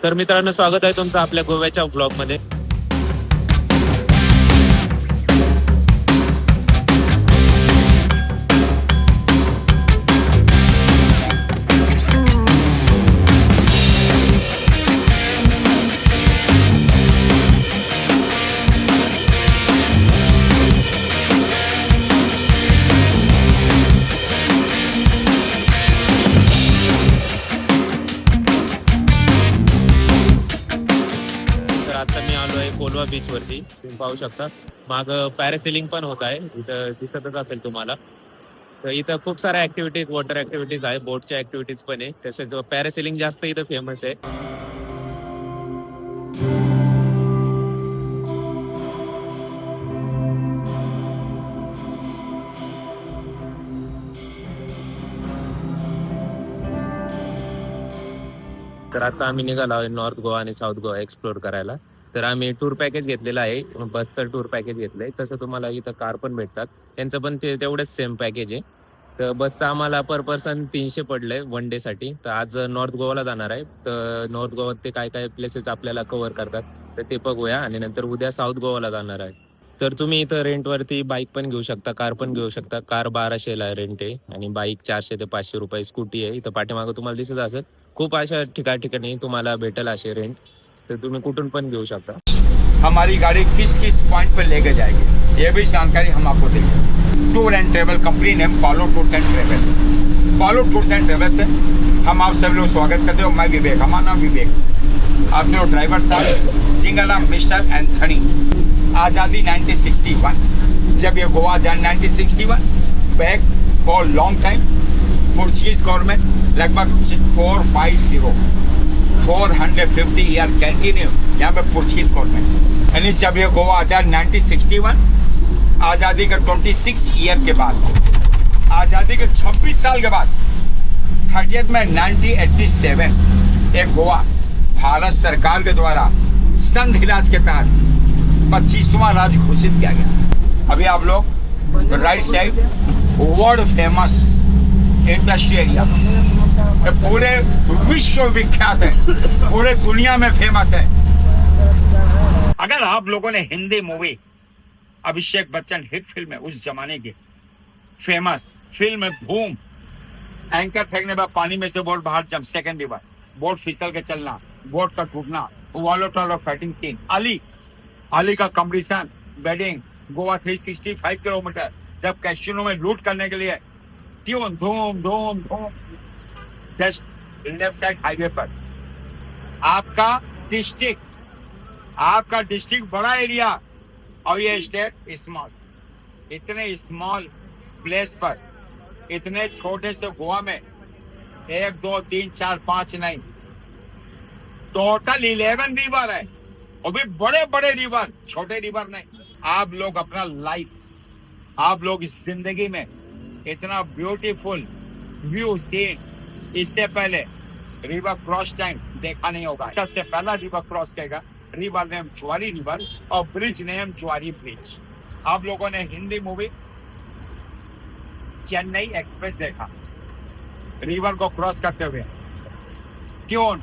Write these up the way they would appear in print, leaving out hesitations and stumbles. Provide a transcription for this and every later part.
तर मित्रांनो, स्वागत आहे तुमचं आपल्या गोव्याच्या ब्लॉगमध्ये. तर आता मी आलो आहे कोलवा बीच वरती. तुम्ही पाहू शकता माग पॅरासेलिंग पण होत आहे, इथं दिसतच असेल तुम्हाला. तर इथं खूप साऱ्या ऍक्टिव्हिटीज, वॉटर ऍक्टिव्हिटीज आहे, बोटच्या ऍक्टिव्हिटीज पण आहे. तसेच पॅरासेलिंग जास्त इथं फेमस आहे. तर आता आम्ही निघालो आहे नॉर्थ गोवा आणि साऊथ गोवा एक्सप्लोर करायला. तर आम्ही टूर पॅकेज घेतलेला आहे, बसचं टूर पॅकेज घेतलंय. तसं तुम्हाला इथं कार पण भेटतात, त्यांचं पण ते तेवढंच सेम पॅकेज आहे. तर बसचं आम्हाला पर पर्सन 300 पडलंय वन डे साठी. तर आज नॉर्थ गोवाला जाणार आहे. तर नॉर्थ गोवात ते काय काय प्लेसेस आपल्याला कव्हर करतात तर ते बघूया, आणि नंतर उद्या साऊथ गोवाला जाणार आहे. तर तुम्ही इथं रेंटवरती बाईक पण घेऊ शकता, कार पण घेऊ शकता. कार 1200ला रेंट आहे आणि बाईक 400 ते 500 रुपये स्कूटी आहे. इथं पाठीमागं तुम्हाला दिसत असेल खूप अशा ठिकाणी तुम्हाला भेटेल असे रेंट. तर तुम्ही कुठून पण घेऊ शकता. हमारी गाड़ी किस किस पॉइंट पर लेके जाएगी, ये भी जानकारी हम आपको देंगे। Tour end travel company name पालो टूर्स एंड ट्रेवल। पालो टूर्स एंड ट्रेवल से हम आप सब लोग स्वागत करते हो। मैं विवेक, हमारा नाम विवेक। आप लोग ड्राइवर साहब जिंगला मिस्टर एंथनी। आज़ादी 1961, जब ये गोवा जान 1961 back for long time Portuguese government लगभग 450 ईयर कंटिन्यू यहाँ पे पोर्चुगीज गवर्नमेंट। यानी जब ये गोवा आज़ाद 1961, आज़ादी के 26 ईयर के बाद, आज़ादी के 26 साल के बाद 30th में 1987 एक गोवा भारत सरकार के द्वारा संघ राज के तहत 25वां राज्य घोषित किया गया। अभी आप लोग right side world famous industry area, पूरे विश्व विख्यात है, पूरे दुनिया में फेमस है। अगर आप लोगों ने Hindi movie Abhishek Bachchan hit film है उस जमाने की फेमस फिल्म धूम, एंकर फेंकने पर पानी में से बोट बाहर जंप, सेकंड रिवर, बोट फिसल के चलना, बोट का टूटना, वॉलोटॉल और फाइटिंग सीन, अली का कंपटीशन, बेडिंग, गोवा 365 किलोमीटर, जब कैसीनो में लूट करने के लिए ट्यून धूम धूम धूम, जस्ट लेफ्ट साइड हाईवे पर आपका डिस्ट्रिक्ट बड़ा एरिया और ये स्टेट स्मॉल। इतने स्मॉल प्लेस पर इतने छोटे से गोवा में 1 2 3 4 5 नहीं, टोटल 11 रिवर है, और भी बड़े बड़े रिवर, छोटे रिवर नहीं। आप लोग अपना लाइफ, आप लोग इस जिंदगी में इतना ब्यूटीफुल व्यू सीन इससे पहले रिवर क्रॉस टाइम देखा नहीं होगा। सबसे पहला रिवर क्रॉस करेगा, रिवर नेम ज्वारी रिवर और ब्रिज नेम ज्वारी ब्रिज। आप लोगों ने हिंदी मूवी चेन्नई एक्सप्रेस देखा, रिवर को क्रॉस करते हुए क्यों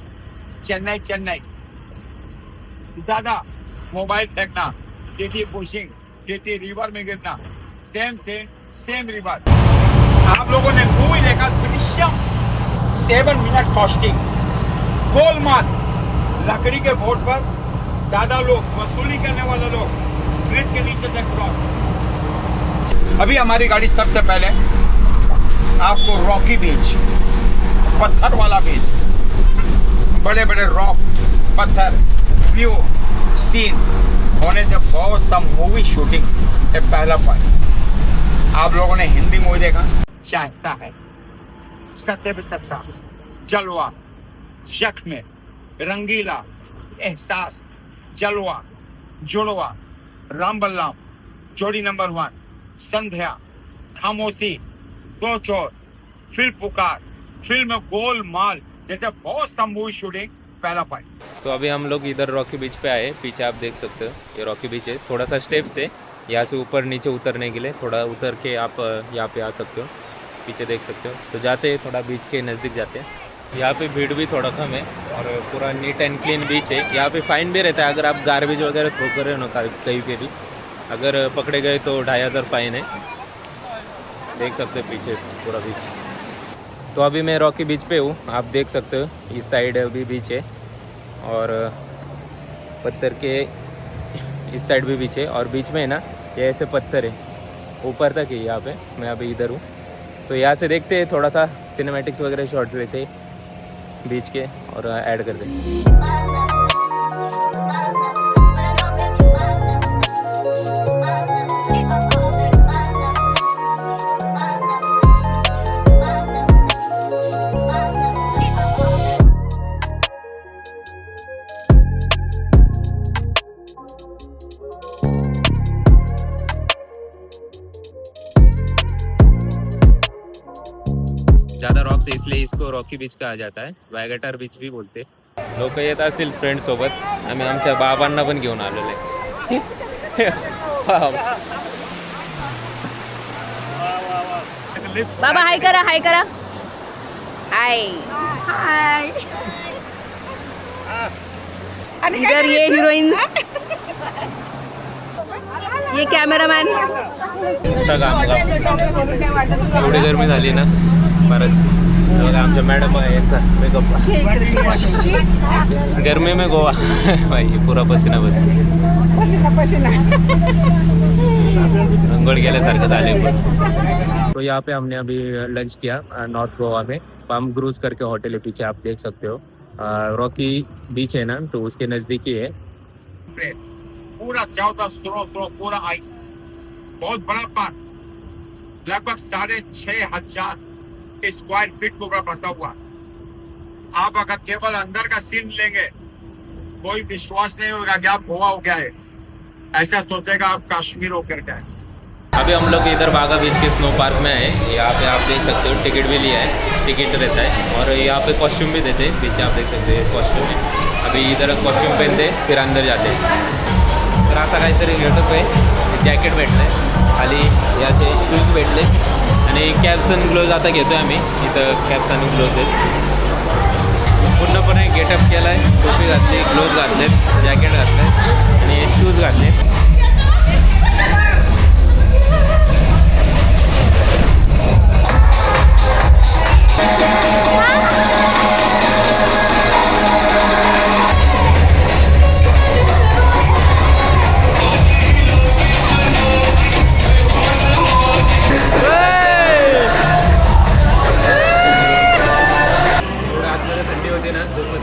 चेन्नई दादा मोबाइल फेंकना, टीटी पुशिंग, टीटी रिवर में गिरना, सेम रिवर। आप लोगों ने मूवी देखा दृश्यम, 7 मिनट कॉस्टिंग, गोलमाल, लकड़ी के बोट पर दादा लोग वसूली करने वाले लोग ब्रिज के नीचे से क्रॉस। अभी हमारी गाड़ी सबसे पहले आपको रॉकी बीच, पत्थर वाला बीच, बड़े बड़े रॉक, पत्थर, व्यू सीन होने से बहुत सा मूवी शूटिंग है। पहला पॉइंट, आप लोगों ने हिंदी मूवी देखा, चाहता है सत्य पे सत्ता, जलवा, जख्म, रंगीला, एहसास, जलवा, जुड़वा, राम बलराम, जोड़ी नंबर 1, संध्या, खामोशी, दो चोर, फिर पुकार, फिल्म गोलमाल, जैसे बहुत सा मूवी शूटिंग पहला पॉइंट। तो अभी हम लोग इधर रॉकी बीच पे आए, पीछे आप देख सकते हो ये रॉकी बीच है। थोड़ा सा स्टेप्स है यहाँ से ऊपर नीचे उतरने के लिए, थोड़ा उतर के आप यहाँ पे आ सकते हो, पीछे देख सकते हो। तो जाते हैं, थोड़ा बीच के नज़दीक जाते हैं। यहाँ पे भीड़ भी थोड़ा कम है और पूरा नीट एंड क्लीन बीच है। यहाँ पे फाइन भी रहता है अगर आप गार्बेज वगैरह थ्रो कर रहे हो ना कहीं पे भी, अगर पकड़े गए तो 2500 फाइन है। देख सकते हो पीछे पूरा बीच। तो अभी मैं रॉकी बीच पे हूँ, आप देख सकते हो इस साइड भी बीच है और पत्थर के इस साइड भी बीच है और बीच में है ना ये ऐसे पत्थर है ऊपर तक है। यहाँ पे मैं अभी इधर हूँ, तो यहाँ से देखते हैं थोड़ा सा सिनेमैटिक्स वगैरह शॉट्स लेते बीच के और ऐड कर दें। ज़्यादा रॉक्स है इसलिए इसको रॉकी बीच कहा जाता है, वायगटार बीच भी बोलते। लोक येत असतील फ्रेंड सोबत, आम्ही आमच्या बाबांना पण घेऊन आलेलो आहे। बाबा हाय करा, हाय करा, हाय हाय। इधर ये हीरोइन, ये कॅमेरामॅन। एवढी गरमी झाली ना बरंच, बघा आमच्या मॅडम यांचा मेकअप गर्मी में गोवा भाई पूरा पसीना पसीना अंघोळ गेल्यासारखं झाले। तो यहाँ पे हमने अभी लंच किया नॉर्थ गोवा में, पाम क्रूज करके होटल है पीछे, आप देख सकते हो। रॉकी बीच है ना तो उसके नज़दीक ही है। पूरा चारों स्लो पूरा आइस, बहुत बड़ा पार्क, लगभग 6,500 स्क्वायर फीट के ऊपर बसा हुआ। आप अगर केवल अंदर का सीन लेंगे कोई विश्वास नहीं होगा कि आप गोवा हो गया है, ऐसा सोचेगा आप कश्मीर होकर गए। अभी हम लोग इधर बागा बीच के स्नो पार्क में आए। यहाँ पे आप देख सकते हो टिकट भी लिया है, टिकट रहता है और यहाँ पे कॉस्ट्यूम भी देते हैं। पीछे आप देख सकते हो कॉस्ट्यूम है, अभी इधर कॉस्ट्यूम पहनते फिर अंदर जाते। तर असा काहीतरी गेटअप आहे, जॅकेट भेटलं आहे, खाली हे असे शूज भेटले आणि कॅप्स आणि ग्लोव्ज आता घेतो आहे आम्ही। इथं कॅप्स आणि ग्लोव्ज आहेत, पूर्णपणे गेटअप केला आहे, टोपी घातली, ग्लोव्ज घातलेत, जॅकेट घातलं आणि शूज घातले।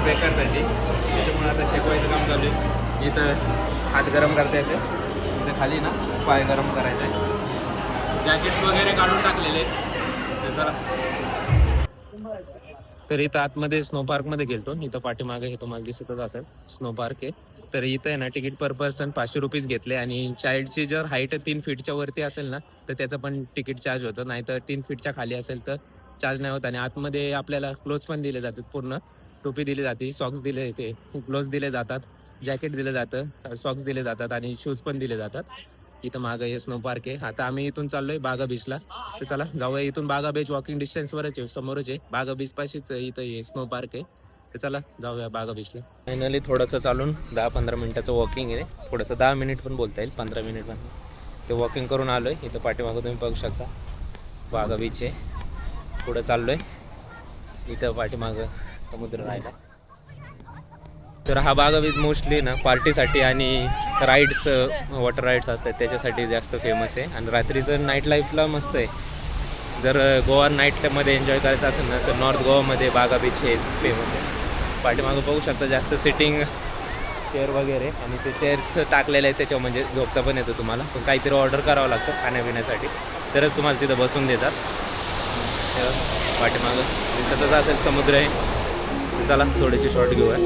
बेकार थंडी, त्याच्यामुळे आता शेकवायचं काम चालू आहे। इथं हात गरम करता येते, इथं खाली ना पाय गरम करायचं आहे। जॅकेट्स वगैरे काढून टाकलेले आहेत चला। तर इथं आतमध्ये स्नो पार्कमध्ये गेलतो, इथं पाठीमागे हे तुम्हाला दिसतच असेल स्नो पार्क आहे। तर इथं आहे ना तिकीट पर पर्सन 500 रुपीज घेतले आणि चाइल्डची जर हाईट 3 फीटच्या वरती असेल ना तर त्याचं पण तिकीट चार्ज होतं, नाही तर 3 फीटच्या खाली असेल तर चार्ज नाही होत। आणि आतमध्ये आपल्याला क्लोथ्स पण दिले जातात, पूर्ण टोपी दिली जाते, सॉक्स दिले येते, ग्लोव्ज दिले जातात, जॅकेट दिलं जातं, सॉक्स दिले जातात आणि शूज पण दिले जातात। इथं मागं हे स्नो पार्क आहे। आता आम्ही इथून चाललोय बागा बीचला, तर चला जाऊया। इथून बागा बीच वॉकिंग डिस्टन्सवरच आहे, समोरच आहे, बागा बीच पाशीच इथं हे स्नो पार्क आहे। तर चला जाऊया बागा बीचला। फायनली थोडंसं चालून 10-15 मिनिटाचं वॉकिंग आहे, थोडंसं 10 मिनिट पण बोलता येईल, 15 मिनिट पण ते वॉकिंग करून आलोय। इथं पाठीमागं तुम्ही बघू शकता बागा बीच आहे, पुढं चाललोय, इथं पाठीमागं समुद्र राहिला। तर हा बागा बीच मोस्टली ना पार्टीसाठी आणि राईड्स, वॉटर राईड्स असतात त्याच्यासाठी जास्त फेमस आहे। आणि रात्रीचं नाईट लाईफला मस्त आहे, जर गोवा नाईटमध्ये एन्जॉय करायचं असेल ना तर नॉर्थ गोवामध्ये बागा बीच हेच फेमस आहे। पाठीमागं बघू शकता जास्त सिटिंग चेअर वगैरे, आणि ते चेअर्स टाकलेले आहेत त्याच्यावर म्हणजे झोपता पण येतं तुम्हाला, पण काहीतरी ऑर्डर करावं लागतं खाण्यापिण्यासाठी तरच तुम्हाला तिथं बसून देतात। पाठीमागं दिसतच असेल समुद्र आहे, चला थोडेसे शॉर्ट घेऊया।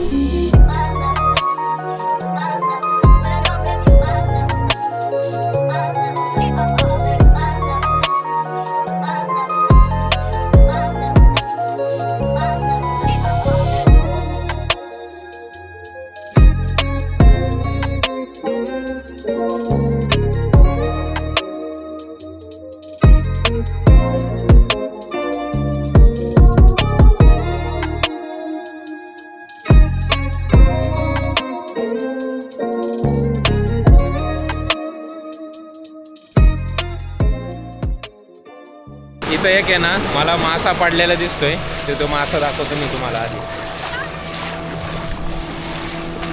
इथं एक आहे ना, मला मासा पडलेला दिसतोय, तो मासा दाखवतो मी तुम्हाला आधी.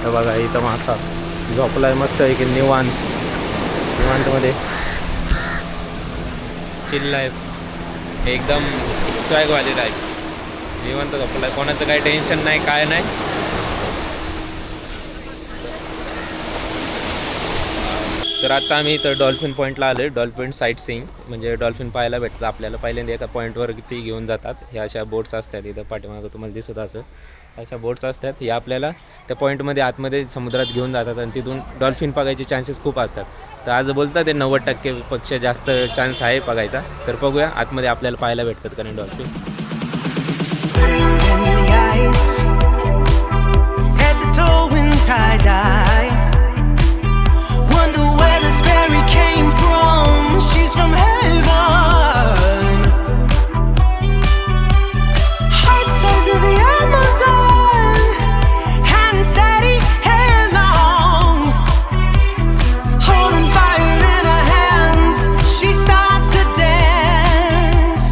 हे बघा इथं मासा झोपलाय मस्त आहे की निवांत मध्ये चिल्लाय, एकदम स्वॅगवाली टाईप. निवांत झोपलाय, कोणाचं काही टेन्शन नाही, काय नाही. तर आता आम्ही इथं डॉल्फिन पॉईंटला आलो आहे. डॉल्फिन साईट सीइंग म्हणजे डॉल्फिन पाहायला भेटतं आपल्याला. पहिल्यांदा एका पॉईंटवर ती घेऊन जातात. ह्या अशा बोट्स असतात इथं पाठीमागं तुम्हाला दिसत असं, अशा बोट्स असतात. ह्या आपल्याला त्या पॉईंटमध्ये आतमध्ये समुद्रात घेऊन जातात आणि तिथून डॉल्फिन बघायचे चान्सेस खूप असतात. तर आज बोलतात ते 90% पेक्षा जास्त चान्स आहे बघायचा. तर बघूया आतमध्ये आपल्याला पाहायला भेटतात का नाही dolphin. Wonder where this fairy came from. She's from heaven. Heart size of the Amazon. Hand steady, hair long. Holding fire in her hands. She starts to dance.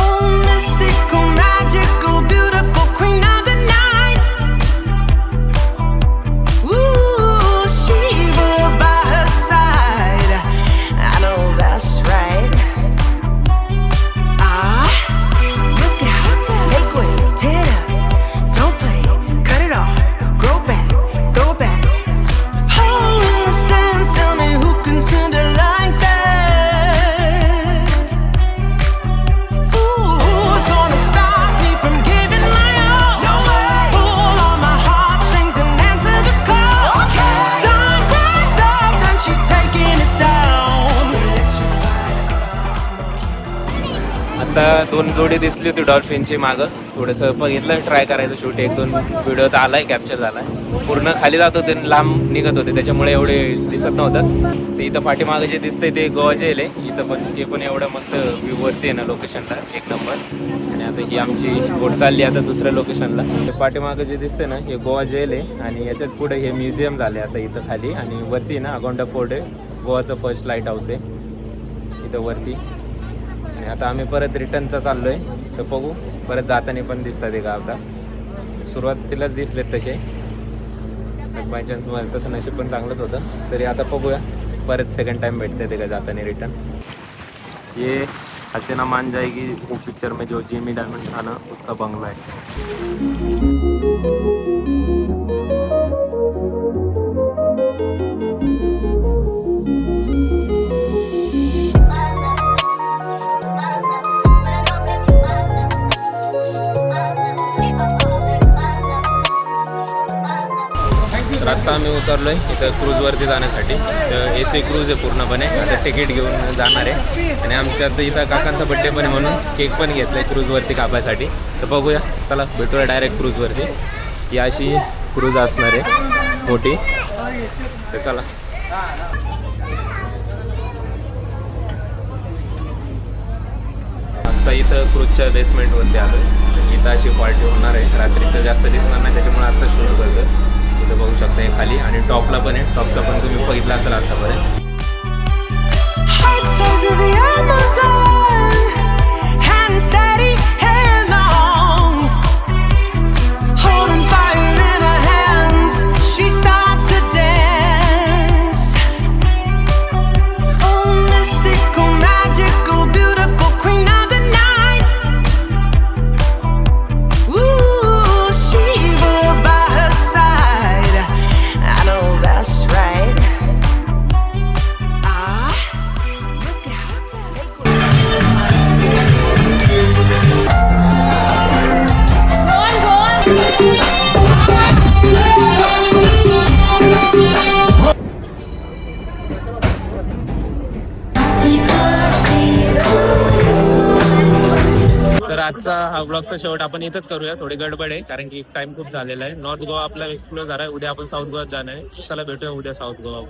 Oh, mystical, magical, beautiful queen of the night. Ooh, Shiva by her side. I know that's right. Look out, make way, tear it up. Don't play, cut it off, grow back, throw back. Oh, in the stands, tell me who can send her like that. Ooh, who's gonna stop me from giving my all? No way. Pull on my heartstrings and answer the call. Okay. Sunrise up, then she taking it down. आता 2 जोडी दिसली होती डॉल्फिनची मागं. थोडंसं बघितलं, try करायचं shoot. 1-2 video तर आलाय, कॅप्चर झालाय. पूर्ण खाली जात होते, लांब निघत होते, त्याच्यामुळे एवढे दिसत नव्हतं. ते इथं पाठीमागं जे दिसतंय ते गोवा जेल आहे. इथं पण ते पण एवढं मस्त व्ह्यू वरती आहे ना लोकेशनला, एक नंबर. आणि आता ही आमची बोट चालली आता दुसऱ्या लोकेशनला. ते पाठीमागं जे दिसतंय ना हे गोवा जेल आहे आणि याच्याच पुढे हे म्युझियम झाले आता इथं खाली. आणि वरती ना अगोंडा फोर्ट आहे, गोवाचं फर्स्ट लाईट हाऊस आहे इथं वरती. आणि आता आम्ही परत रिटर्नचा चाललोय. तर बघू परत जाताना पण दिसतात का. आता सुरुवातीलाच दिसलेत तसे, बाय चान्स तसं नशीब पण चांगलंच होतं. तरी आता बघूया परत सेकंड टाइम भेटते ते का जाताना रिटर्न. ये हसीना मान जाएगी वो पिक्चर में जो जिमी डायमंड था ना उसका बंगला है. तर आत्ता आम्ही उतरलोय इथं क्रूजवरती जाण्यासाठी. तर AC क्रूज आहे पूर्णपणे. आता तिकीट घेऊन जाणार आहे. आणि आमच्यात इथं काकांचा बड्डे पण आहे म्हणून केक पण घेतला आहे क्रूजवरती कापायसाठी. तर बघूया, चला भेटूया डायरेक्ट क्रूजवरती. ही अशी क्रूज असणार आहे मोठी. तर चला. आत्ता इथं क्रूजच्या बेसमेंटवरती आलो आहे. इथं अशी पार्टी होणार आहे. रात्रीचं जास्त दिसणार नाही त्याच्यामुळे आत्ता सुरू करतो. इथं बघू शकता हे खाली. आणि टॉपला पण आहे. टॉपचा पण तुम्ही बघितला असेल आतापर्यंत. Heart size of the Amazon. Hand steady, hair long. Holding fire in her hands. She starts to dance. Oh, mystical, magical, beautiful queen of the night. Ooh, Shiva by her side. I know that's right. Look out, make way. तर आजचा हा ब्लॉगचा शेवट आपण इथंच करूया. थोडी गडबड आहे कारण की टाइम खूप झालेला आहे. नॉर्थ गोवा आपला एक्सप्लोर झाला आहे. उद्या आपण साऊथ गोवात जाणार आहे. चला भेटूया उद्या साऊथ गोवा.